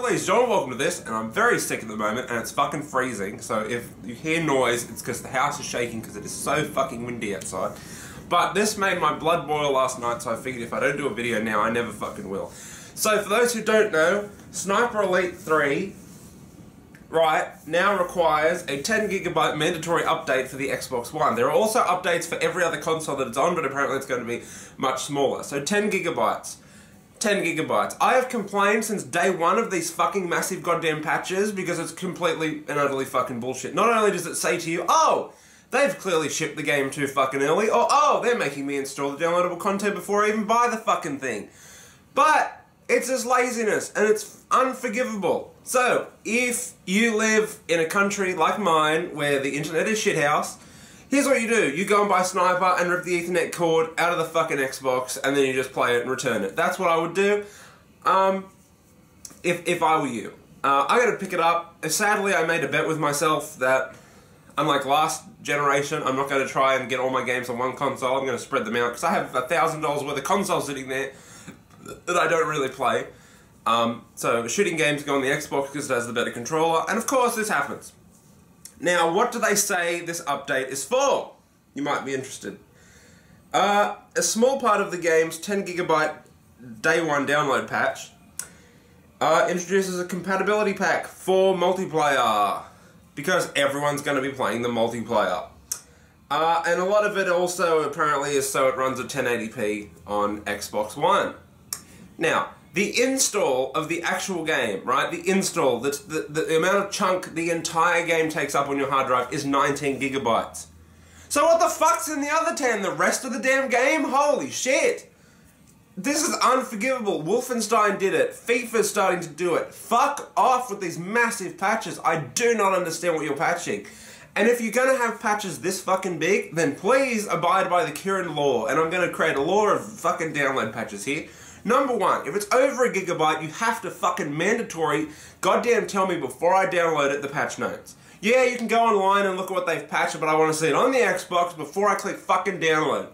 ladies and gentlemen, welcome to this, and I'm very sick at the moment, and it's fucking freezing, so if you hear noise, it's because the house is shaking because it is so fucking windy outside. But this made my blood boil last night, so I figured if I don't do a video now, I never fucking will. So for those who don't know, Sniper Elite 3, right, now requires a 10GB mandatory update for the Xbox One. There are also updates for every other console that it's on, but apparently it's going to be much smaller. So 10GB. 10 GB. I have complained since day one of these fucking massive goddamn patches because it's completely and utterly fucking bullshit. Not only does it say to you, oh, they've clearly shipped the game too fucking early, or oh, they're making me install the downloadable content before I even buy the fucking thing. But it's just laziness, and it's unforgivable. So, if you live in a country like mine, where the internet is shithouse, here's what you do. You go and buy Sniper and rip the Ethernet cord out of the fucking Xbox, and then you just play it and return it. That's what I would do, if I were you. I gotta pick it up. Sadly, I made a bet with myself that, unlike last generation, I'm not gonna try and get all my games on one console. I'm gonna spread them out, because I have $1,000 worth of consoles sitting there that I don't really play. So shooting games go on the Xbox because it has the better controller, and of course this happens. Now, what do they say this update is for? You might be interested. A small part of the game's 10GB day one download patch introduces a compatibility pack for multiplayer, because everyone's going to be playing the multiplayer. And a lot of it also apparently is so it runs at 1080p on Xbox One. Now, the install of the actual game, right? The install, the amount of chunk the entire game takes up on your hard drive is 19 GB. So what the fuck's in the other 10? The rest of the damn game? Holy shit! This is unforgivable. Wolfenstein did it. FIFA's starting to do it. Fuck off with these massive patches. I do not understand what you're patching. And if you're gonna have patches this fucking big, then please abide by the Kieran law. And I'm gonna create a law of fucking download patches here. Number one, if it's over 1 GB, you have to fucking mandatory goddamn tell me before I download it the patch notes. Yeah, you can go online and look at what they've patched, but I want to see it on the Xbox before I click fucking download.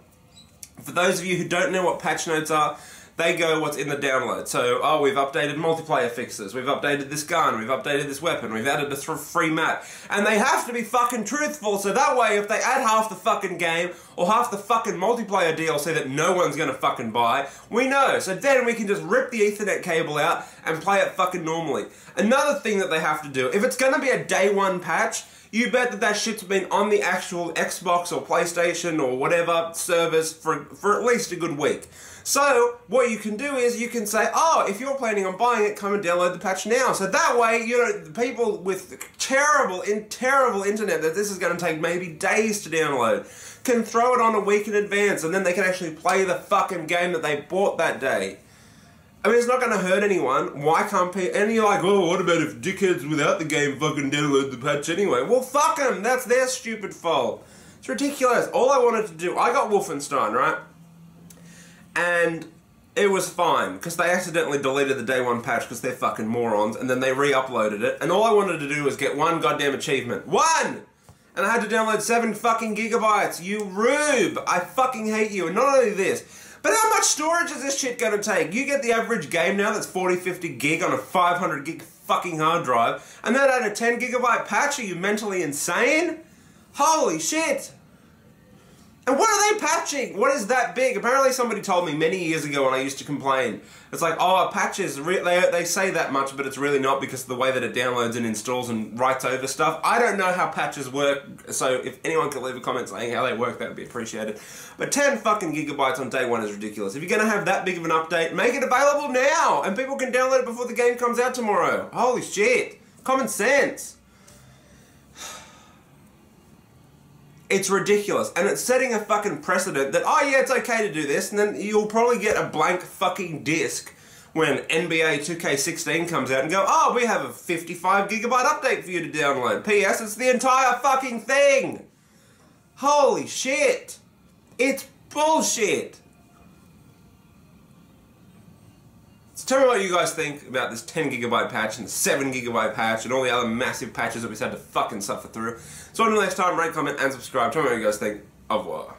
For those of you who don't know what patch notes are, they go what's in the download. So, oh, we've updated multiplayer fixes, we've updated this gun, we've updated this weapon, we've added a free map. And they have to be fucking truthful, so that way if they add half the fucking game, or half the fucking multiplayer DLC that no one's gonna fucking buy, we know. So then we can just rip the Ethernet cable out and play it fucking normally. Another thing that they have to do, if it's gonna be a day one patch, you bet that that shit's been on the actual Xbox or PlayStation or whatever servers for at least a good week. So, what you can do is you can say, oh, if you're planning on buying it, come and download the patch now. So that way, you know, the people with terrible internet that this is going to take maybe days to download can throw it on a week in advance, and then they can actually play the fucking game that they bought that day. I mean, it's not going to hurt anyone. Why can't people... And you're like, oh, what about if dickheads without the game fucking download the patch anyway? Well, fuck them. That's their stupid fault. It's ridiculous. All I wanted to do... I got Wolfenstein, right? And it was fine, because they accidentally deleted the day one patch because they're fucking morons, and then they re-uploaded it, and all I wanted to do was get one goddamn achievement. One! And I had to download 7 fucking gigabytes. You rube! I fucking hate you. And not only this, but how much storage is this shit gonna take? You get the average game now that's 40-50 gig on a 500 gig fucking hard drive, and then add a 10 gigabyte patch? Are you mentally insane? Holy shit! And what are they patching? What is that big? Apparently somebody told me many years ago when I used to complain. It's like, oh, patches, they say that much, but it's really not because of the way that it downloads and installs and writes over stuff. I don't know how patches work, so if anyone could leave a comment saying how they work, that would be appreciated. But 10 fucking gigabytes on day one is ridiculous. If you're going to have that big of an update, make it available now! And people can download it before the game comes out tomorrow. Holy shit. Common sense. It's ridiculous, and it's setting a fucking precedent that, oh yeah, it's okay to do this, and then you'll probably get a blank fucking disc when NBA 2K16 comes out and go, oh, we have a 55 gigabyte update for you to download. P.S. It's the entire fucking thing! Holy shit! It's bullshit! So tell me what you guys think about this 10 gigabyte patch and the 7 gigabyte patch and all the other massive patches that we've had to fucking suffer through. So until next time, rate, comment, and subscribe. Tell me what you guys think. Au revoir.